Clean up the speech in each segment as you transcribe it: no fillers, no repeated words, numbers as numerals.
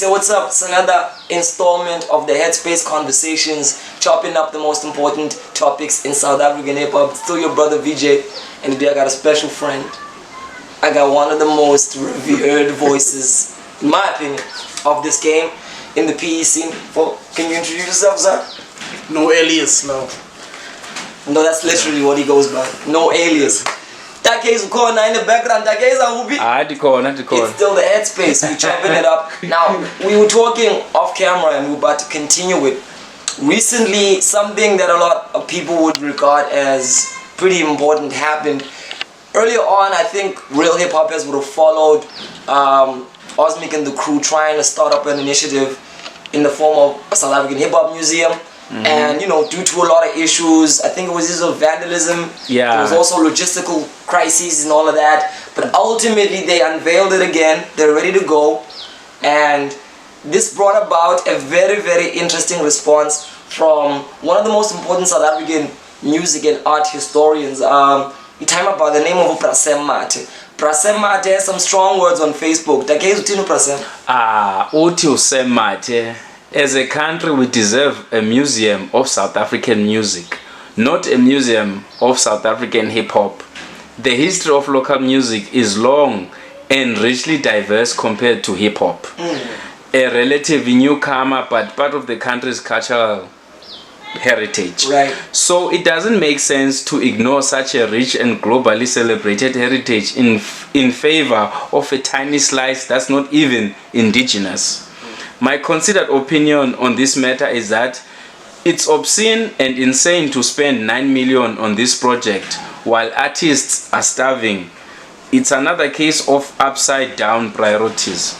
So what's up? It's another installment of the Headspace Conversations, chopping up the most important topics in South African hip-hop. It's still your brother VJ, and today I got a special friend. I got one of the most revered voices, in my opinion, of this game in the PE scene. Can you introduce yourself, sir? No alias, no. No, that's literally what he goes by. No alias. Take is corner in the background. Take is a Ubi. It's still the Headspace. We're chopping it up. Now, we were talking off camera and we're about to continue with recently something that a lot of people would regard as pretty important happened. Earlier on, I think real hip hoppers would have followed Osmic and the crew trying to start up an initiative in the form of a South African hip hop museum. Mm-hmm. And due to a lot of issues, I think it was issues of vandalism. Yeah. There was also logistical crises and all of that. But ultimately, they unveiled it again. They're ready to go, and this brought about a very, very interesting response from one of the most important South African music and art historians. You time about the name of Prasem Mate. Prasem Mate has some strong words on Facebook. Uti Mate. As a country, we deserve a museum of South African music, not a museum of South African hip-hop. The history of local music is long and richly diverse compared to hip-hop. A relatively newcomer, but part of the country's cultural heritage. Right. So it doesn't make sense to ignore such a rich and globally celebrated heritage in favor of a tiny slice that's not even indigenous. My considered opinion on this matter is that it's obscene and insane to spend 9 million on this project while artists are starving. It's another case of upside down priorities.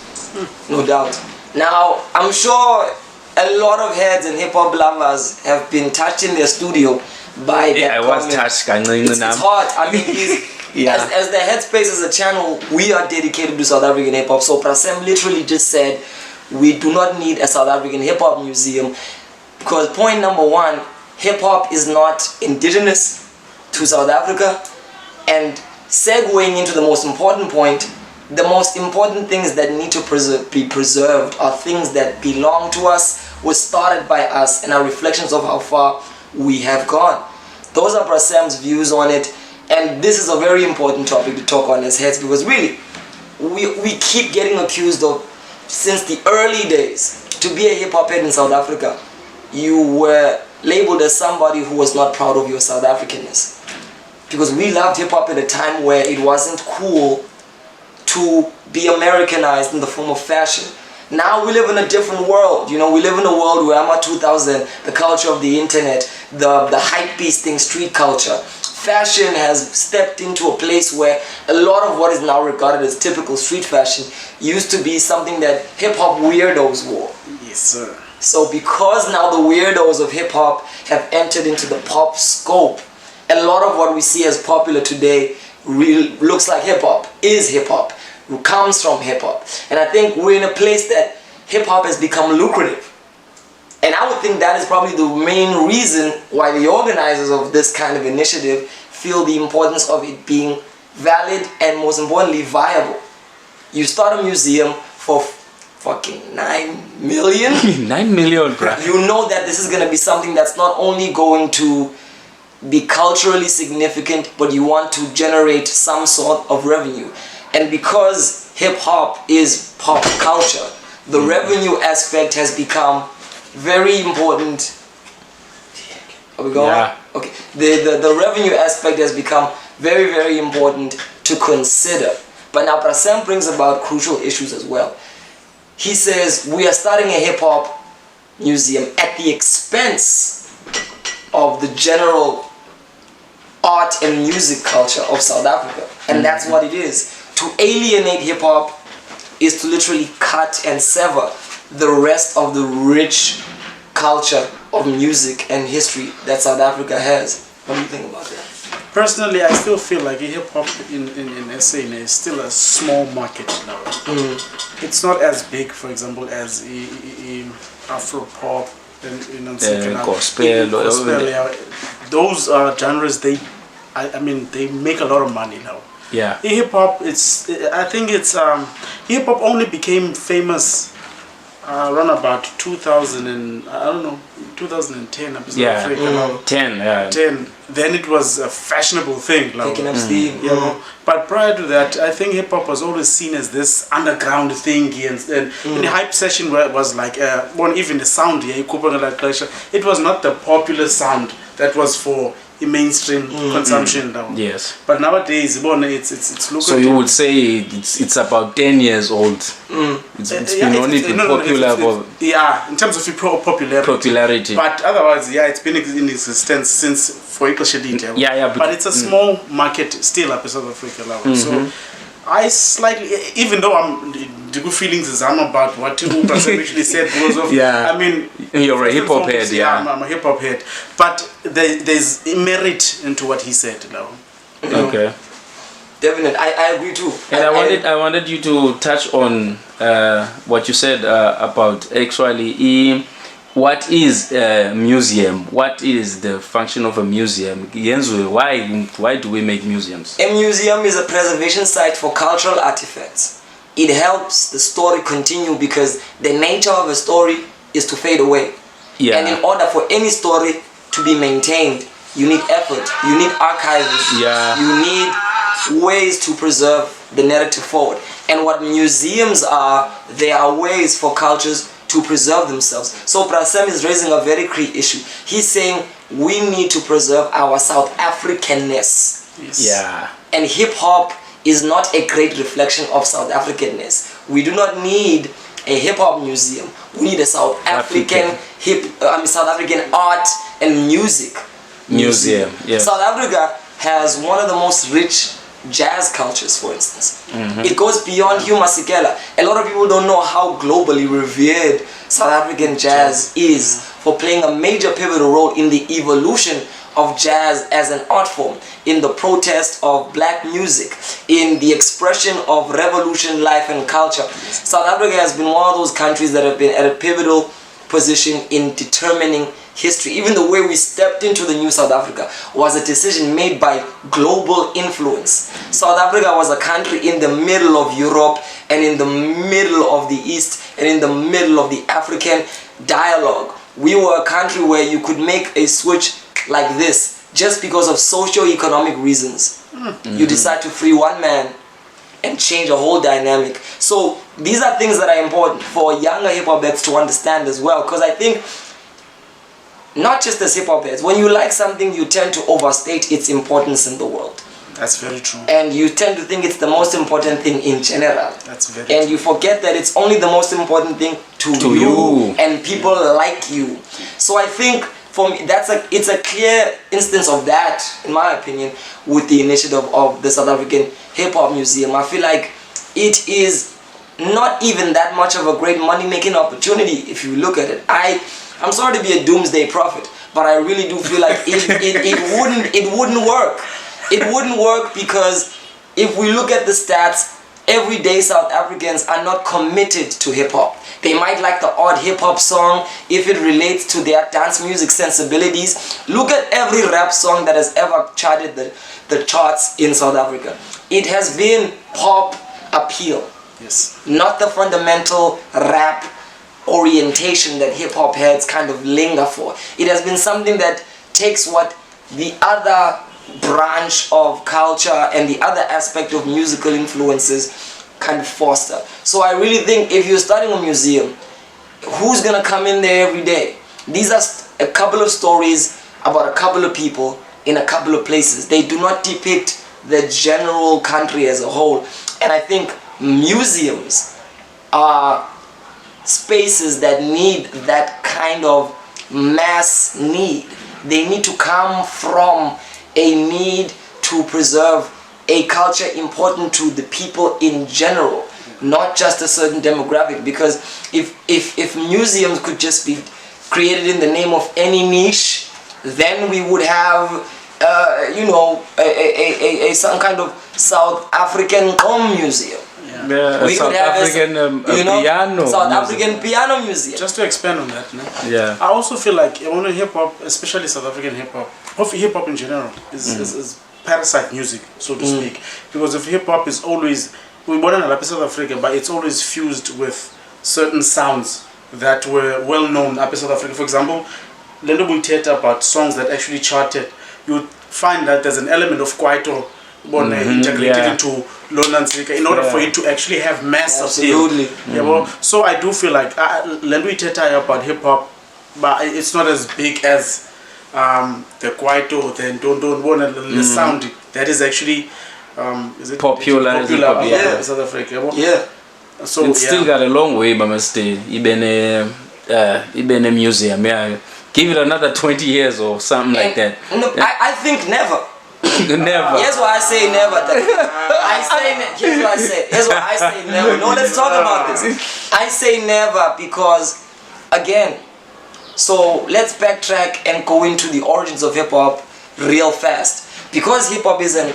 No doubt. Now, I'm sure a lot of heads and hip hop lovers have been touched in their studio by that I comment. was touched. It's hard. I mean, Yeah. as the Headspace as a channel, we are dedicated to South African hip hop. So Prasem literally just said, we do not need a South African hip-hop museum because point number one, hip-hop is not indigenous to South Africa, and segueing into the most important point, the most important things that need to be preserved are things that belong to us, were started by us, and are reflections of how far we have gone. Those are Prasem's views on it, and this is a very important topic to talk on as heads because really, we keep getting accused of, since the early days, to be a hip-hop head in South Africa, you were labeled as somebody who was not proud of your South Africanness. Because we loved hip-hop at a time where it wasn't cool to be Americanized in the form of fashion. Now we live in a different world. We live in a world where AMA 2000, the culture of the internet, the hype beast thing, street culture. Fashion has stepped into a place where a lot of what is now regarded as typical street fashion used to be something that hip-hop weirdos wore. Yes, sir. So because now the weirdos of hip-hop have entered into the pop scope, a lot of what we see as popular today looks like hip-hop, is hip-hop, comes from hip-hop. And I think we're in a place that hip-hop has become lucrative. And I would think that is probably the main reason why the organizers of this kind of initiative feel the importance of it being valid and, most importantly, viable. You start a museum for fucking 9 million? 9 million, bro. You know that this is going to be something that's not only going to be culturally significant, but you want to generate some sort of revenue. And because hip-hop is pop culture, the revenue aspect has become very important. Are we going? Yeah. Okay. The revenue aspect has become very, very important to consider. But now Prasem brings about crucial issues as well. He says we are starting a hip-hop museum at the expense of the general art and music culture of South Africa. And that's what it is. To alienate hip-hop is to literally cut and sever the rest of the rich culture of music and history that South Africa has. What do you think about that? Personally, I still feel like hip-hop in SA is still a small market now. It's not as big, for example, as Afro-pop and gospel. Yeah. Those genres, they make a lot of money now. Yeah. Hip hop, I think hip hop only became famous Around about 2000 and I don't know 2010 episode Yeah, Africa, now. 10. Yeah. 10. Then it was a fashionable thing. Like, Picking up steam. you know. But prior to that, I think hip hop was always seen as this underground thing, and the hype session was like, even the sound here, it was not the popular sound that was for the mainstream consumption now. Yes. But nowadays, it's lucrative. So you would say it's about 10 years old. It's been only popular for in terms of popularity. But otherwise, it's been in existence since for English elite. Yeah, but it's a small market still up in South Africa now. So I slightly, even though the good feelings is I'm about what Prasem actually said because of, I mean, you're a hip hop head, I'm a hip hop head, but there's merit into what he said now. Okay. Definitely, I agree too. And I wanted you to touch on what you said about actually what is a museum? What is the function of a museum? Yenzu, why do we make museums? A museum is a preservation site for cultural artifacts. It helps the story continue because the nature of a story is to fade away. Yeah. And in order for any story to be maintained, you need effort, you need archiving, you need ways to preserve the narrative forward. And what museums are, they are ways for cultures to preserve themselves. So Prasem is raising a very key issue. He's saying we need to preserve our South Africanness. Yes. Yeah. And hip hop is not a great reflection of South Africanness. We do not need a hip hop museum. We need a South African South African art and music museum. Yes. South Africa has one of the most rich jazz cultures, for instance. It goes beyond Hugh Masekela. A lot of people don't know how globally revered South African jazz is for playing a major pivotal role in the evolution of jazz as an art form, in the protest of black music, in the expression of revolution, life and culture. South Africa has been one of those countries that have been at a pivotal position in determining history. Even the way we stepped into the new South Africa was a decision made by global influence. South Africa was a country in the middle of Europe and in the middle of the East and in the middle of the African dialogue. We were a country where you could make a switch like this just because of socio-economic reasons. You decide to free one man and change a whole dynamic. So these are things that are important for younger hip-hop heads to understand as well, because I think not just as hip-hop heads, when you like something you tend to overstate its importance in the world. That's very true. And you tend to think it's the most important thing in general. That's very And true. you forget that it's only the most important thing to you and people like you. So I think for me it's a clear instance of that, in my opinion, with the initiative of the South African Hip Hop Museum. I feel like it is not even that much of a great money-making opportunity if you look at it. I'm sorry to be a doomsday prophet, but I really do feel like it wouldn't work. It wouldn't work because if we look at the stats, everyday South Africans are not committed to hip-hop. They might like the odd hip-hop song if it relates to their dance music sensibilities. Look at every rap song that has ever charted the charts in South Africa. It has been pop appeal. Yes. Not the fundamental rap orientation that hip-hop heads kind of linger for. It has been something that takes what the other branch of culture and the other aspect of musical influences kind of foster. So I really think if you're starting a museum, who's gonna come in there every day? These are a couple of stories about a couple of people in a couple of places. They do not depict the general country as a whole. And I think museums are spaces that need that kind of mass need. They need to come from a need to preserve a culture important to the people in general, not just a certain demographic. Because if museums could just be created in the name of any niche, then we would have some kind of South African museum. We South could have African piano South music. African piano museum. Just to expand on that, no? Yeah. I also feel like hip hop, especially South African hip hop, or hip hop in general, is parasite music, so to speak. Because if hip hop is always, we born in South Africa, but it's always fused with certain sounds that were well known up in South Africa. For example, Lendo Theatre about songs that actually charted. You would find that there's an element of kwaito integrated yeah. into Lona Nzika in order for it to actually have mass appeal. Absolutely. Yeah, well, so I do feel like Lendo Theatre about hip hop, but it's not as big as the kwaito, the the sound that is actually is it Popular up yeah. in South Africa. Well, Yeah. so It's still got a long way, but must stay. Even a museum. Yeah, give it another 20 years or something like that. No, I think never. Never. Here's why I say never. Here's why I say never. No, let's talk about this. I say never because, again, so let's backtrack and go into the origins of hip hop real fast. Because hip hop is an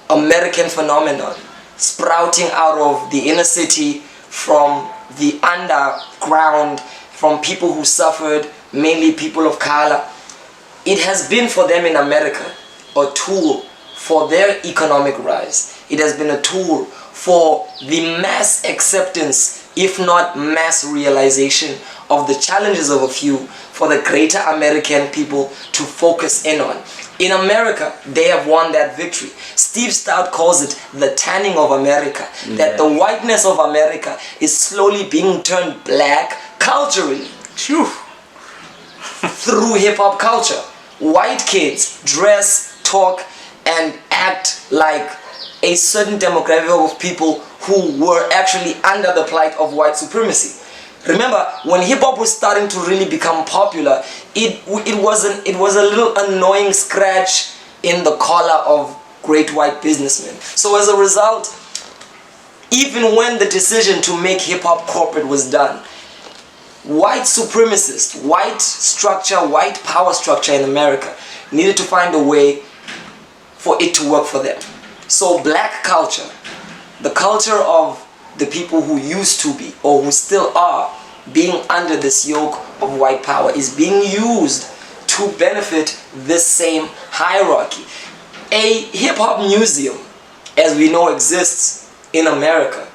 American phenomenon, sprouting out of the inner city, from the underground, from people who suffered, mainly people of color. It has been for them in America a tool for their economic rise. It has been a tool for the mass acceptance, if not mass realization, of the challenges of a few for the greater American people to focus in on. In America, they have won that victory. Steve Stout calls it the tanning of America, that the whiteness of America is slowly being turned black culturally through hip-hop culture. White kids dress, talk, and act like a certain demographic of people who were actually under the plight of white supremacy. Remember, when hip-hop was starting to really become popular, it was a little annoying scratch in the collar of great white businessmen. So as a result, even when the decision to make hip-hop corporate was done, white supremacists, white structure, white power structure in America needed to find a way for it to work for them. So black culture, the culture of the people who used to be or who still are being under this yoke of white power, is being used to benefit this same hierarchy. A hip-hop museum, as we know exists in America,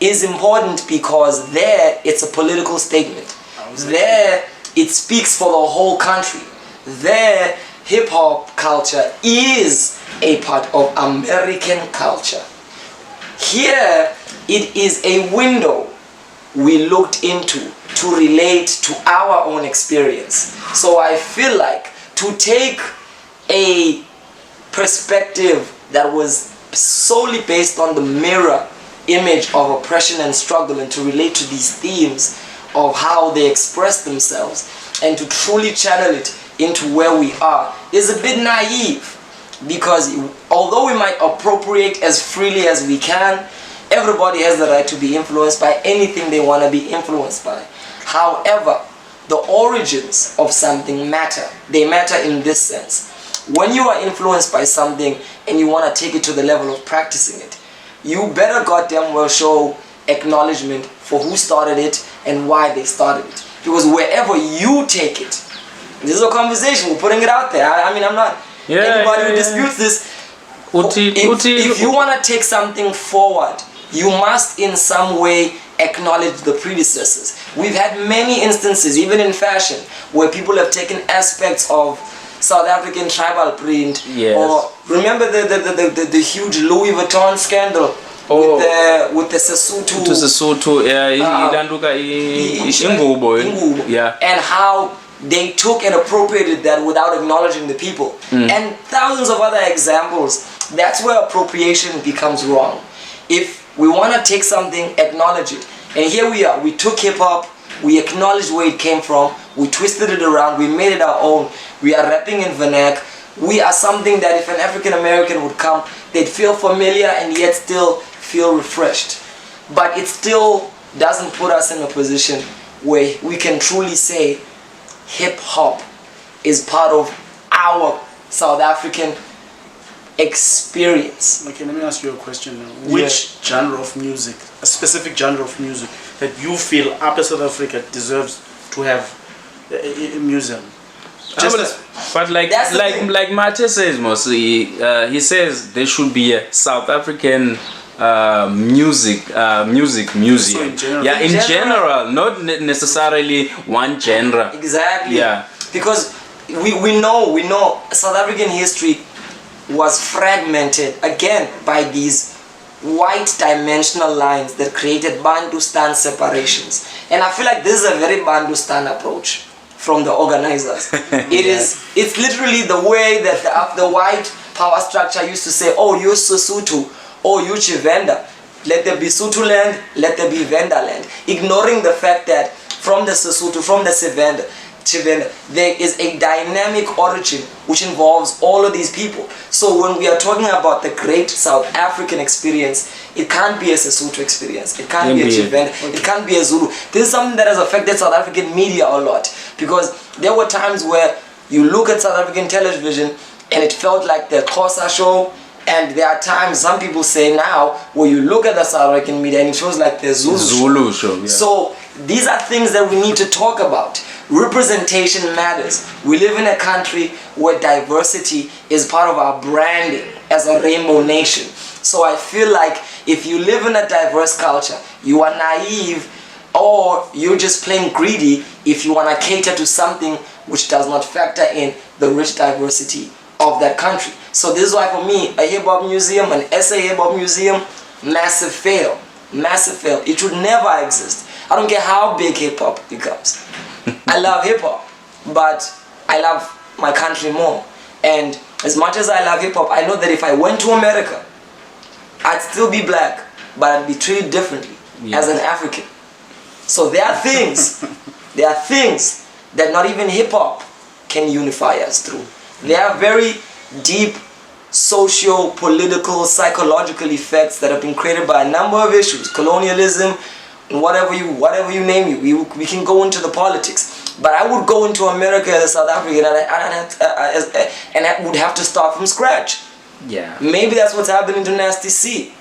is important because there it's a political statement. There it speaks for the whole country. There hip-hop culture is a part of American culture. Here it is a window we looked into to relate to our own experience. So I feel like to take a perspective that was solely based on the mirror image of oppression and struggle and to relate to these themes of how they express themselves and to truly channel it into where we are is a bit naive, because although we might appropriate as freely as we can, everybody has the right to be influenced by anything they want to be influenced by. However, the origins of something matter. They matter in this sense. When you are influenced by something and you want to take it to the level of practicing it, you better goddamn well show acknowledgement for who started it and why they started it. Because wherever you take it, this is a conversation, we're putting it out there. I mean, I'm not anybody who disputes this. If you want to take something forward, you must in some way acknowledge the predecessors. We've had many instances, even in fashion, where people have taken aspects of South African tribal print. Yes. Or remember the huge Louis Vuitton scandal with the Sesotho. To Sesotho, Ingubo. yeah. And how they took and appropriated that without acknowledging the people. And thousands of other examples. That's where appropriation becomes wrong. If we want to take something, acknowledge it. And here we are. We took hip-hop, we acknowledged where it came from, we twisted it around, we made it our own. We are rapping in vernac. We are something that if an African American would come, they'd feel familiar and yet still feel refreshed. But it still doesn't put us in a position where we can truly say hip-hop is part of our South African experience. Okay, let me ask you a question now. Which genre of music, a specific genre of music that you feel Upper South Africa deserves to have a museum? But like Mate says mostly, he says there should be a South African music museum. So in general. Yeah, in In general, not necessarily one genre. Exactly. Yeah. Because we know South African history was fragmented again by these white dimensional lines that created Bantustan separations. And I feel like this is a very Bantustan approach from the organizers. It's literally the way that the white power structure used to say, oh, you're Sesotho, oh, you Chivenda. Let there be Sotho land, let there be Venda land. Ignoring the fact that from the Sesotho, from the Chivenda, there is a dynamic origin which involves all of these people. So when we are talking about the great South African experience, it can't be a Sesotho experience, it can't be a Chivenda, it can't be a Zulu. This is something that has affected South African media a lot, because there were times where you look at South African television and it felt like the Xhosa show, and there are times, some people say now, where you look at the South African media and it feels like the Zulu show. Yeah. So these are things that we need to talk about. Representation matters. We live in a country where diversity is part of our branding as a rainbow nation. So I feel like if you live in a diverse culture, you are naive, or you're just plain greedy if you want to cater to something which does not factor in the rich diversity of that country. So this is why for me, a hip-hop museum, an SA hip-hop museum, massive fail. Massive fail. It should never exist. I don't care how big hip-hop becomes. I love hip-hop, but I love my country more. And as much as I love hip-hop, I know that if I went to America, I'd still be black, but I'd be treated differently as an African. So there are things that not even hip-hop can unify us through. There are very deep socio, political, psychological effects that have been created by a number of issues, colonialism, whatever you name it. We can go into the politics, but I would go into America as a South African and I would have to start from scratch. Yeah. Maybe that's what's happening to Nasty C.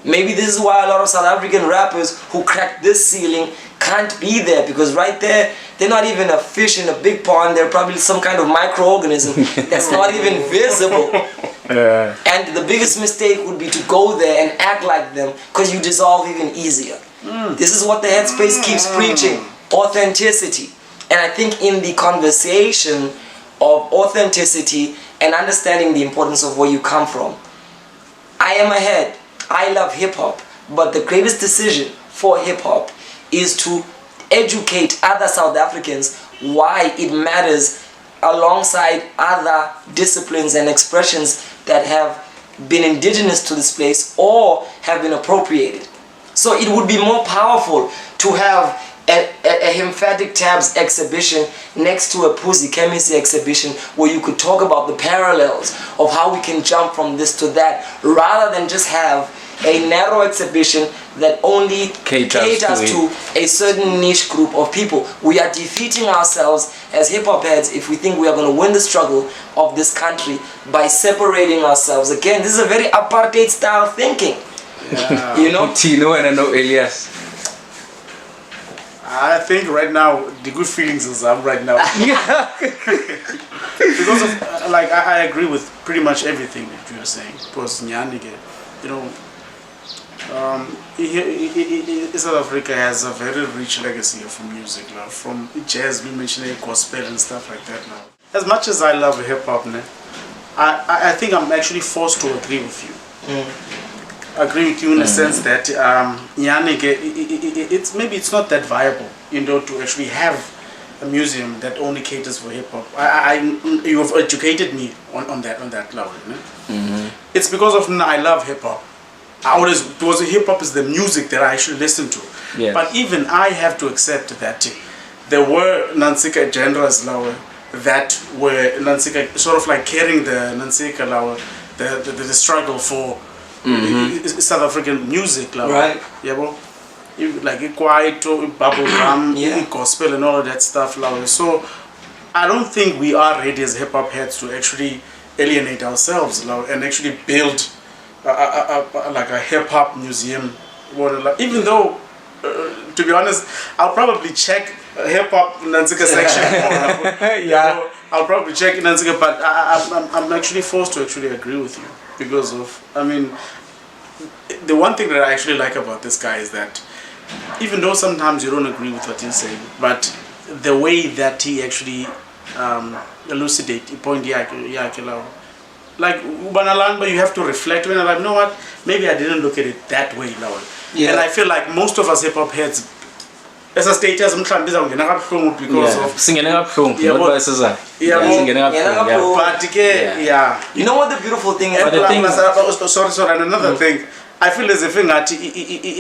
Maybe this is why a lot of South African rappers who cracked this ceiling can't be there, because right there, they're not even a fish in a big pond. They're probably some kind of microorganism that's not even visible. And the biggest mistake would be to go there and act like them, because you dissolve even easier. This is what the headspace keeps preaching, authenticity. And I think in the conversation of authenticity and understanding the importance of where you come from, I am ahead. I love hip-hop, but the greatest decision for hip-hop is to educate other South Africans why it matters alongside other disciplines and expressions that have been indigenous to this place or have been appropriated. So it would be more powerful to have a Lymphatic Tabs exhibition next to a Pussy Chemistry exhibition where you could talk about the parallels of how we can jump from this to that, rather than just have a narrow exhibition that only caters to a certain niche group of people. We are defeating ourselves as hip-hop heads if we think we are going to win the struggle of this country by separating ourselves. Again, this is a very apartheid style thinking. Yeah. You know? Tino and I know Elias. I think right now the good feelings is up right now. Because of I agree with pretty much everything that you are saying. Because Nyanike, you know, South Africa has a very rich legacy of music now, from jazz, we mentioned gospel and stuff like that now. As much as I love hip hop, I think I'm actually forced to agree with you. Agree with you in the sense that Nyanike, it's maybe it's not that viable, you know, to actually have a museum that only caters for hip hop. You have educated me on that level. It's because of I love hip hop. Because hip hop is the music that I actually listen to. Yes. But even I have to accept that there were Nansika genres that were Nansika sort of like carrying the Nansika the struggle for South African music, right? Yeah, bro. Like Kwaito, bubblegum, gospel, and all of that stuff. So I don't think we are ready as hip hop heads to actually alienate ourselves and actually build like a hip hop museum. Even though, to be honest, I'll probably check hip hop Nansika section. Yeah, I'll probably check Nansika, but I'm actually forced to actually agree with you because of, I mean, the one thing that I actually like about this guy is that even though sometimes you don't agree with what he's saying, but the way that he actually elucidate point like Ubanalamba, you have to reflect when like, you know what, maybe I didn't look at it that way now. Yeah. And I feel like most of us hip hop heads as a status because of singene kabuhlungu Yeah, not but- by sizathu Yeah, but- singene kabuhlungu yeah. but yeah. You know what the beautiful thing is? And But the thing sorry, and another thing, I feel as if that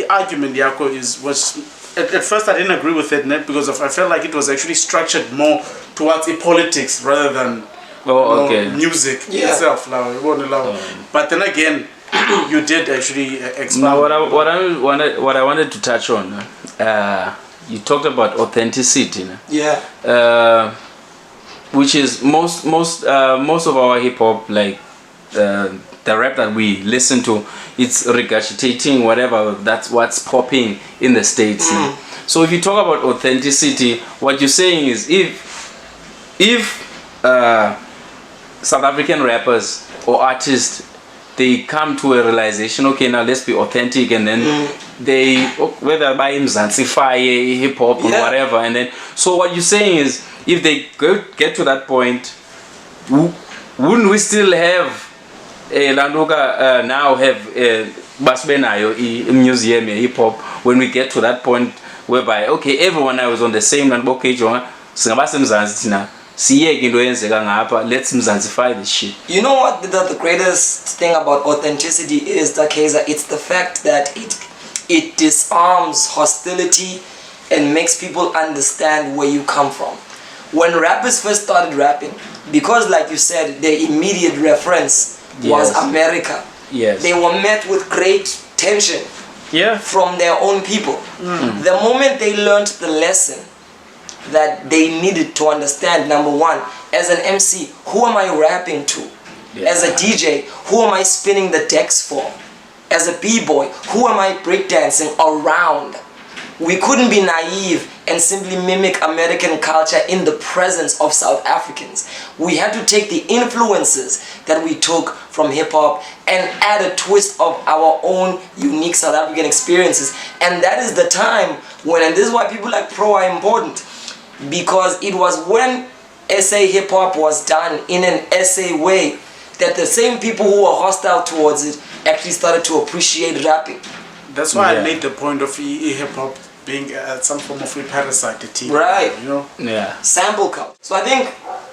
argument Yako was at first I didn't agree with it, net, because I felt like it was actually structured more towards politics rather than Oh, okay. music Yeah. itself. But then again, you did actually expound. Now, what I wanted to touch on, you talked about authenticity, Yeah. which is most of our hip hop, like the rap that we listen to, it's regurgitating whatever that's what's popping in the States. So if you talk about authenticity, what you're saying is if South African rappers or artists, they come to a realization, okay, now let's be authentic, and then they, whether by Mzantsify, hip hop or Yeah. whatever, and then, so what you're saying is, if they get to that point, wouldn't we still have Landuka now have Basbenayo museum hip hop when we get to that point whereby, okay, everyone now is on the same land, okay, let's Mzantsify this shit. You know what the greatest thing about authenticity is, Takeza? It's the fact that it disarms hostility and makes people understand where you come from. When rappers first started rapping, because like you said, their immediate reference was Yes. America. Yes. They were met with great tension Yeah. from their own people. The moment they learned the lesson that they needed to understand, number one, as an MC, who am I rapping to? Yeah. As a DJ, who am I spinning the decks for? As a b-boy, who am I breakdancing around? We couldn't be naive and simply mimic American culture in the presence of South Africans. We had to take the influences that we took from hip-hop and add a twist of our own unique South African experiences. And that is the time when, and this is why people like Pro are important, because it was when SA hip-hop was done in an SA way that the same people who were hostile towards it actually started to appreciate rapping. That's why Yeah. I made the point of hip hop being some form of a parasite. Right. You know. Yeah. Sample count. So I think,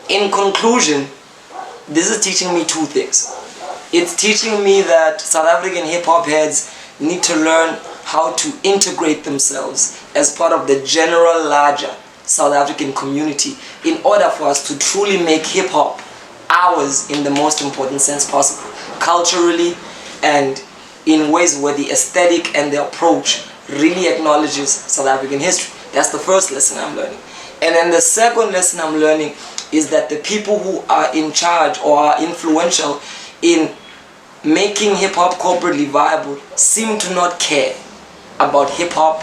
in conclusion, this is teaching me two things. It's teaching me that South African hip-hop heads need to learn how to integrate themselves as part of the general larger South African community in order for us to truly make hip-hop ours in the most important sense possible, culturally and in ways where the aesthetic and the approach really acknowledges South African history. That's the first lesson I'm learning. And then the second lesson I'm learning is that the people who are in charge or are influential in making hip-hop corporately viable seem to not care about hip-hop,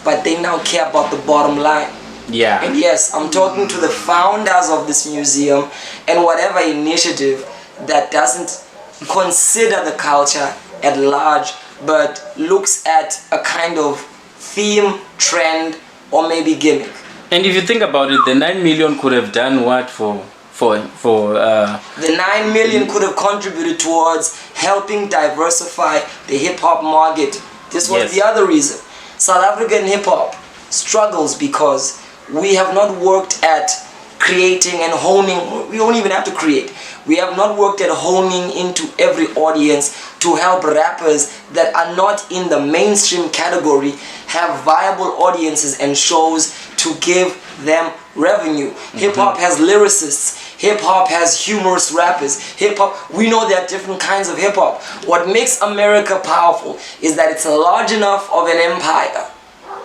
but they now care about the bottom line. Yeah. And yes, I'm talking to the founders of this museum and whatever initiative that doesn't consider the culture at large, but looks at a kind of theme, trend, or maybe gimmick. And if you think about it, the 9 million could have done what for The 9 million could have contributed towards helping diversify the hip-hop market. This was Yes. the other reason. South African hip-hop struggles because we have not worked at creating and honing. We don't even have to create. We have not worked at honing into every audience to help rappers that are not in the mainstream category have viable audiences and shows to give them revenue. Hip-hop has lyricists. Hip-hop has humorous rappers. Hip-hop, we know there are different kinds of hip-hop. What makes America powerful is that it's large enough of an empire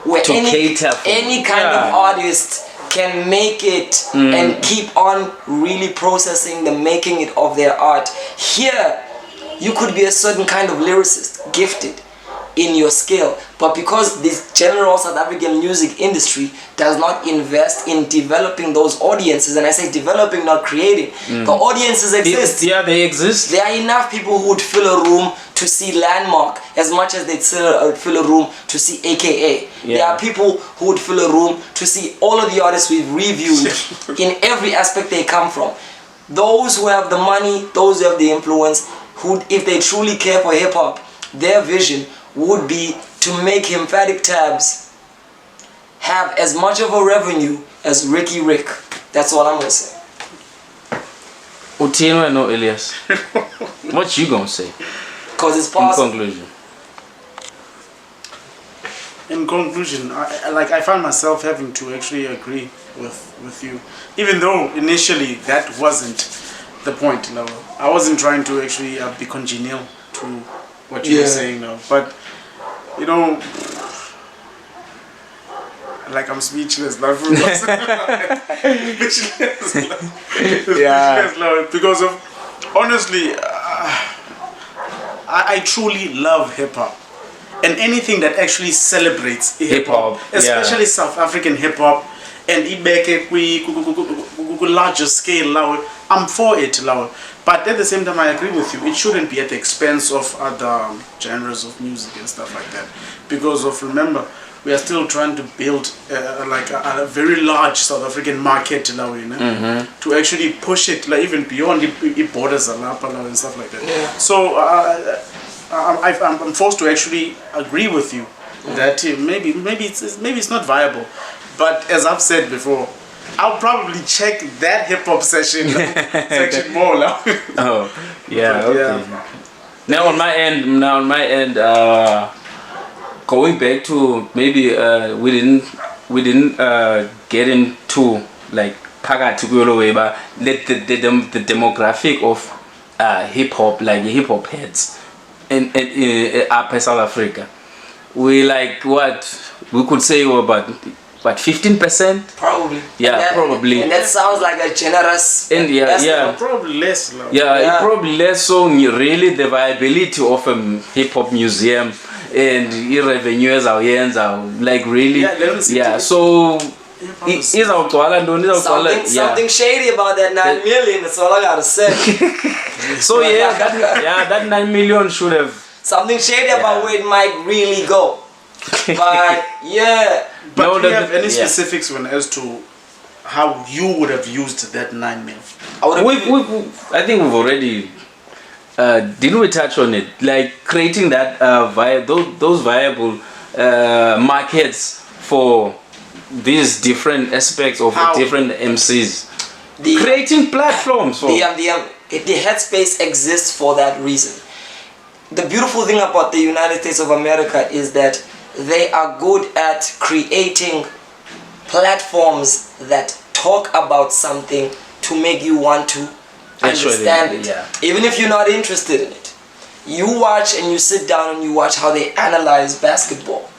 where To cater for. any kind of Yeah. artist can make it and keep on really processing the making it of their art. Here, you could be a certain kind of lyricist, gifted in your skill, But because this general South African music industry does not invest in developing those audiences, and I say developing, not creating, the audiences exist. Yeah, they exist. There are enough people who would fill a room to see Landmark as much as they'd fill a room to see AKA. Yeah. There are people who would fill a room to see all of the artists we've reviewed in every aspect they come from. Those who have the money, those who have the influence, who, if they truly care for hip hop, their vision would be to make Emphatic Tabs have as much of a revenue as Ricky Rick. That's all I'm gonna say. Utino and no Elias. What you gonna say? Because it's In possible. conclusion. In conclusion, I find myself having to actually agree with you, even though initially that wasn't the point. No, I wasn't trying to actually be congenial to what you were saying now, but you know, like I'm speechless. Like, speechless, Yeah. speechless, like, because of honestly, I truly love hip hop. And anything that actually celebrates hip hop, Hip-hop, especially yeah. South African hip hop, and ibeke larger scale, law, I'm for it, law. But at the same time, I agree with you. It shouldn't be at the expense of other genres of music and stuff like that. Because of, remember, we are still trying to build like a very large South African market, law, you know, to actually push it, like even beyond the borders, and stuff like that. Yeah. So. I'm forced to actually agree with you that maybe it's not viable, but as I've said before, I'll probably check that hip hop section more now. Oh, yeah, But, okay. yeah. Now on my end, going back to maybe we didn't get into like phakathi kulo way, but let the demographic of hip hop, like hip hop heads in upper South Africa, we like what we could say about 15%. Probably. Yeah, And that- probably. And that sounds like a generous. And yeah, estimate. yeah. Probably less. Now. Yeah, Yeah. it probably less so really the viability of a hip hop museum and revenue as our like really. Yeah, let me see yeah. to- So Something shady about that 9 million. That's all I gotta say. So that 9 million should have. Something shady about where it might really go. But yeah, But No, do you the- have any yeah. specifics when as to how you would have used that 9 mil? I would I think we've already. Didn't we touch on it? Like creating that those viable markets for these different aspects of How? different MCs. the Creating platforms for. the headspace exists for that reason. The beautiful thing about the United States of America is that they are good at creating platforms that talk about something to make you want to Actually, understand it. yeah. Even if you're not interested in it. You watch and you sit down and you watch how they analyze basketball.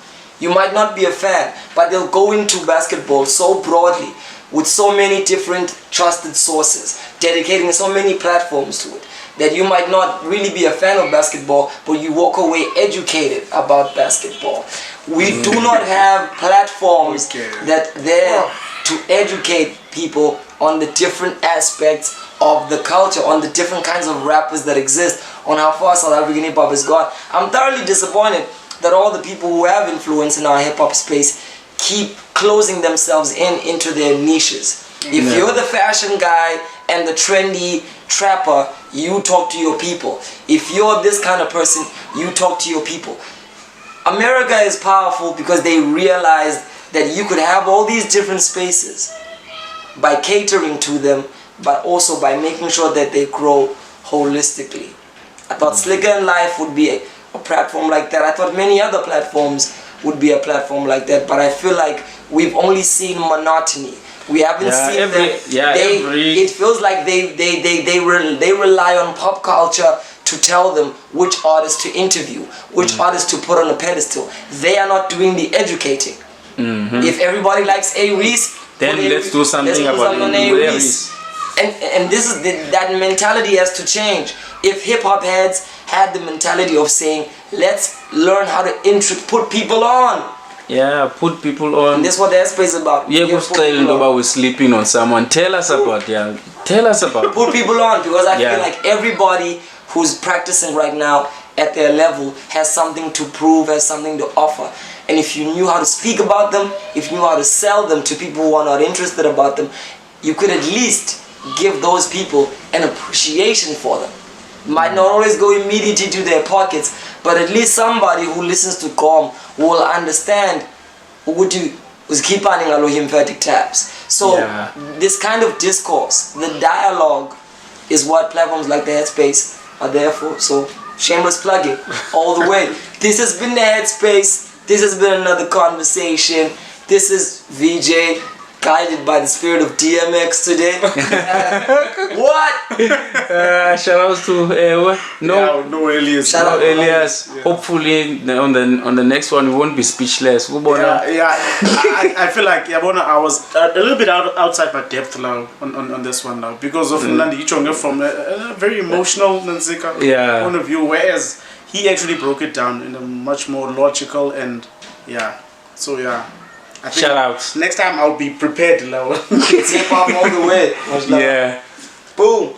You might not be a fan, but they'll go into basketball so broadly with so many different trusted sources, dedicating so many platforms to it, that you might not really be a fan of basketball, but you walk away educated about basketball. We do not have platforms Okay. that there to educate people on the different aspects of the culture, on the different kinds of rappers that exist, on how far South African hip hop has gone. I'm thoroughly disappointed that all the people who have influence in our hip hop space keep closing themselves into their niches. If you're the fashion guy and the trendy trapper, you talk to your people. If you're this kind of person, you talk to your people. America is powerful because they realized that you could have all these different spaces by catering to them, but also by making sure that they grow holistically. I thought Slicker and Life would be a platform like that. I thought many other platforms would be a platform like that, but I feel like we've only seen monotony. We haven't seen them. It feels like they rely on pop culture to tell them which artists to interview, which artists to put on a pedestal. They are not doing the educating. If everybody likes A. Reese, Then let's do something about A. Reese. And this is that mentality has to change. If hip hop heads had the mentality of saying, let's learn how to put people on. Yeah, put people on. And that's what the headspace is about. Yeah, put people on. we're sleeping on someone. Tell us about Tell us about. Put people on, because I Yeah. feel like everybody who's practicing right now at their level has something to prove, has something to offer. And if you knew how to speak about them, if you knew how to sell them to people who are not interested about them, you could at least give those people an appreciation for them. Might not always go immediately to their pockets, but at least somebody who listens to Kom will understand ukuthi uzikhipha ngalo lymphatic taps. So Yeah. this kind of discourse, the dialogue, is what platforms like the Headspace are there for. So shameless plugging all the way. This has been the Headspace. This has been another conversation. This is VJ, guided by the spirit of DMX today. What? Shout outs to No Elias. Shout out. Elias. Hopefully on the next one we won't be speechless. I feel like I was a little bit outside my depth now on this one now, because of Nandi Ichonge from a very emotional Nansika point of view, whereas he actually broke it down in a much more logical and I think Shout outs. next time I'll be prepared. It's hip hop all the way. Yeah. Boom.